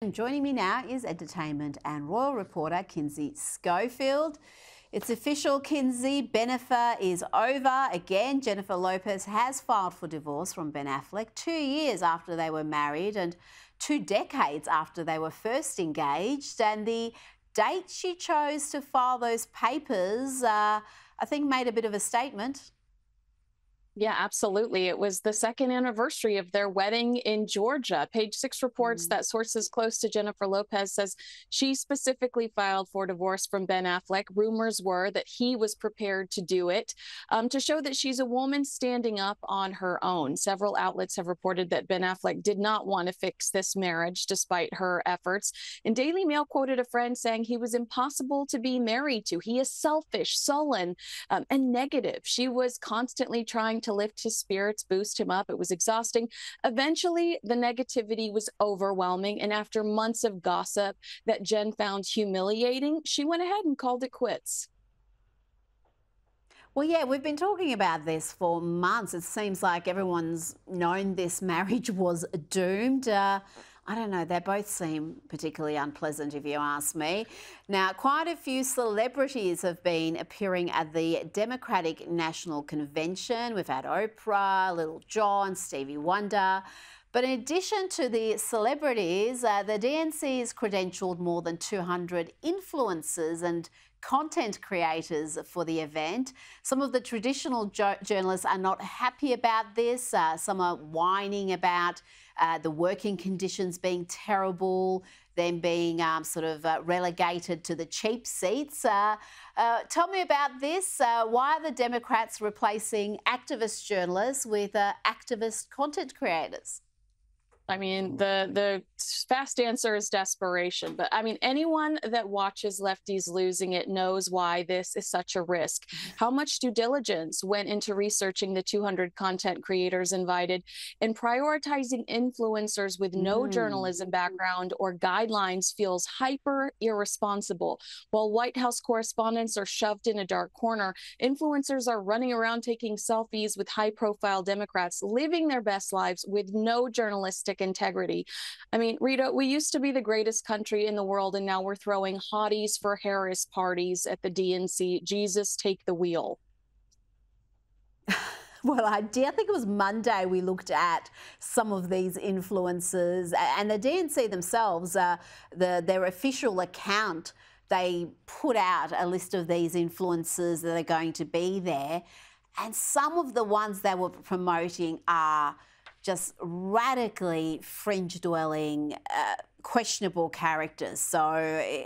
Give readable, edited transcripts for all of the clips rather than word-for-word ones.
And joining me now is entertainment and royal reporter Kinsey Schofield. It's official, Kinsey. Ben Affleck is over. Again, Jennifer Lopez has filed for divorce from Ben Affleck 2 years after they were married and 2 decades after they were first engaged. And the date she chose to file those papers, I think, made a bit of a statement. Yeah, absolutely. It was the second anniversary of their wedding in Georgia. Page Six reports that sources close to Jennifer Lopez says she specifically filed for divorce from Ben Affleck. Rumors were that he was prepared to do it to show that she's a woman standing up on her own. Several outlets have reported that Ben Affleck did not want to fix this marriage despite her efforts. And Daily Mail quoted a friend saying he was impossible to be married to. He is selfish, sullen, and negative. She was constantly trying to lift his spirits, boost him up. It was exhausting. Eventually, the negativity was overwhelming. And after months of gossip that Jen found humiliating, she went ahead and called it quits. Well, yeah, we've been talking about this for months. It seems like everyone's known this marriage was doomed. I don't know, they both seem particularly unpleasant if you ask me. Now, quite a few celebrities have been appearing at the Democratic National Convention. We've had Oprah, Little John, Stevie Wonder. But in addition to the celebrities, the DNC has credentialed more than 200 influencers and content creators for the event. Some of the traditional journalists are not happy about this. Some are whining about the working conditions being terrible, them being relegated to the cheap seats. Tell me about this. Why are the Democrats replacing activist journalists with activist content creators? I mean, the fast answer is desperation. But I mean, anyone that watches lefties losing it knows why this is such a risk. How much due diligence went into researching the 200 content creators invited and prioritizing influencers with no journalism background or guidelines feels hyper irresponsible. While White House correspondents are shoved in a dark corner, influencers are running around taking selfies with high-profile Democrats, living their best lives with no journalistic integrity. I mean, Rita, we used to be the greatest country in the world, and now we're throwing hotties for Harris parties at the DNC. Jesus, take the wheel. Well, I think it was Monday we looked at some of these influencers, and the DNC themselves, their official account, they put out a list of these influencers that are going to be there, and some of the ones they were promoting are just radically fringe-dwelling, questionable characters. So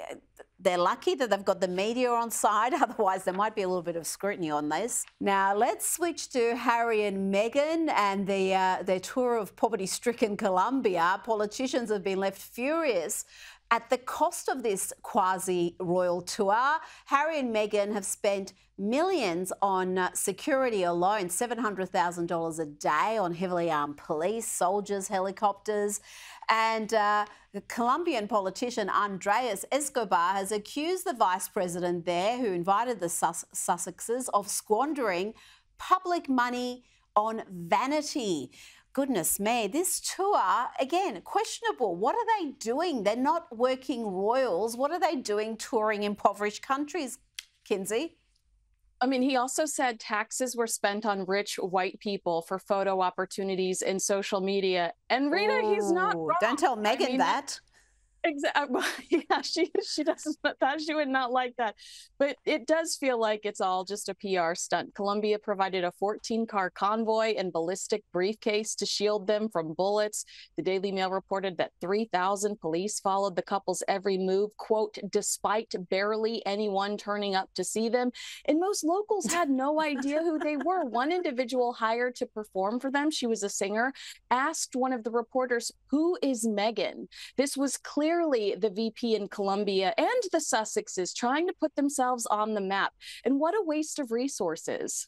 they're lucky that they've got the media on side, otherwise there might be a little bit of scrutiny on this. Now, let's switch to Harry and Meghan and their tour of poverty-stricken Colombia. Politicians have been left furious at the cost of this quasi-royal tour. Harry and Meghan have spent millions on security alone, $700,000 a day on heavily armed police, soldiers, helicopters. And the Colombian politician Andres Escobar has accused the vice president there, who invited the Sussexes, of squandering public money on vanity. Goodness me, this tour, again, questionable. What are they doing? They're not working royals. What are they doing touring impoverished countries, Kinsey? I mean, he also said taxes were spent on rich white people for photo opportunities in social media. And Rita, he's not wrong. Don't tell Meghan that. Exactly. Yeah, she doesn't. That she would not like that. But it does feel like it's all just a PR stunt. Colombia provided a 14-car convoy and ballistic briefcase to shield them from bullets. The Daily Mail reported that 3,000 police followed the couple's every move, quote, despite barely anyone turning up to see them. And most locals had no idea who they were. One individual hired to perform for them, she was a singer, asked one of the reporters, "Who is Meghan?" This was clearly the VP in Colombia and the Sussexes trying to put themselves on the map. And what a waste of resources.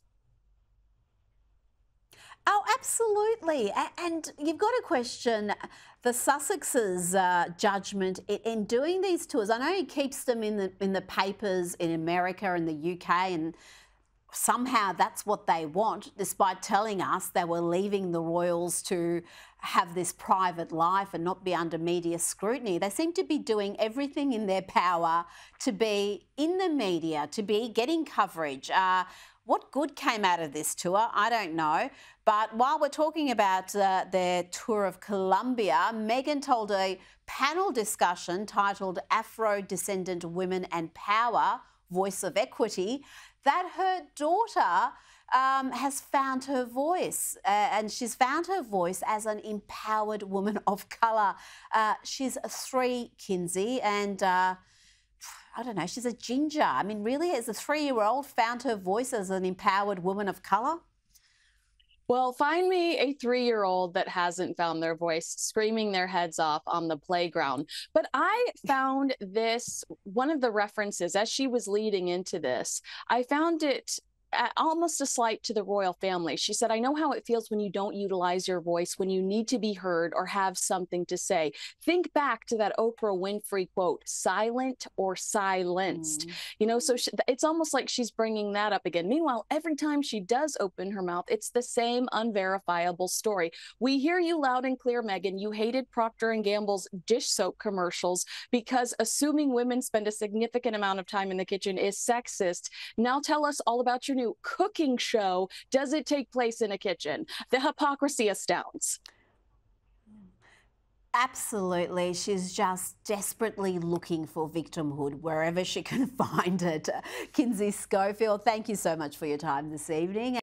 Oh, absolutely. And you've got to question the Sussexes' judgment in doing these tours. I know he keeps them in the papers in America and the UK and somehow that's what they want, despite telling us they were leaving the royals to have this private life and not be under media scrutiny. They seem to be doing everything in their power to be in the media, to be getting coverage. What good came out of this tour? I don't know. But while we're talking about their tour of Colombia, Meghan told a panel discussion titled Afro-Descendant Women and Power, Voice of Equity, that her daughter has found her voice, and she's found her voice as an empowered woman of colour. She's 3, Kinsey, and I don't know, she's a ginger. I mean, really, as a 3-year-old found her voice as an empowered woman of colour? Well, find me a 3-year-old that hasn't found their voice screaming their heads off on the playground. But I found this, one of the references as she was leading into this, I found it almost a slight to the royal family. She said, I know how it feels when you don't utilize your voice, when you need to be heard or have something to say. Think back to that Oprah Winfrey quote, silent or silenced. You know, so it's almost like she's bringing that up again. Meanwhile, every time she does open her mouth, it's the same unverifiable story. We hear you loud and clear, Meghan. You hated Procter & Gamble's dish soap commercials because assuming women spend a significant amount of time in the kitchen is sexist. Now tell us all about your new cooking show. Does it take place in a kitchen? The hypocrisy astounds. Absolutely. She's just desperately looking for victimhood wherever she can find it. Kinsey Schofield, thank you so much for your time this evening.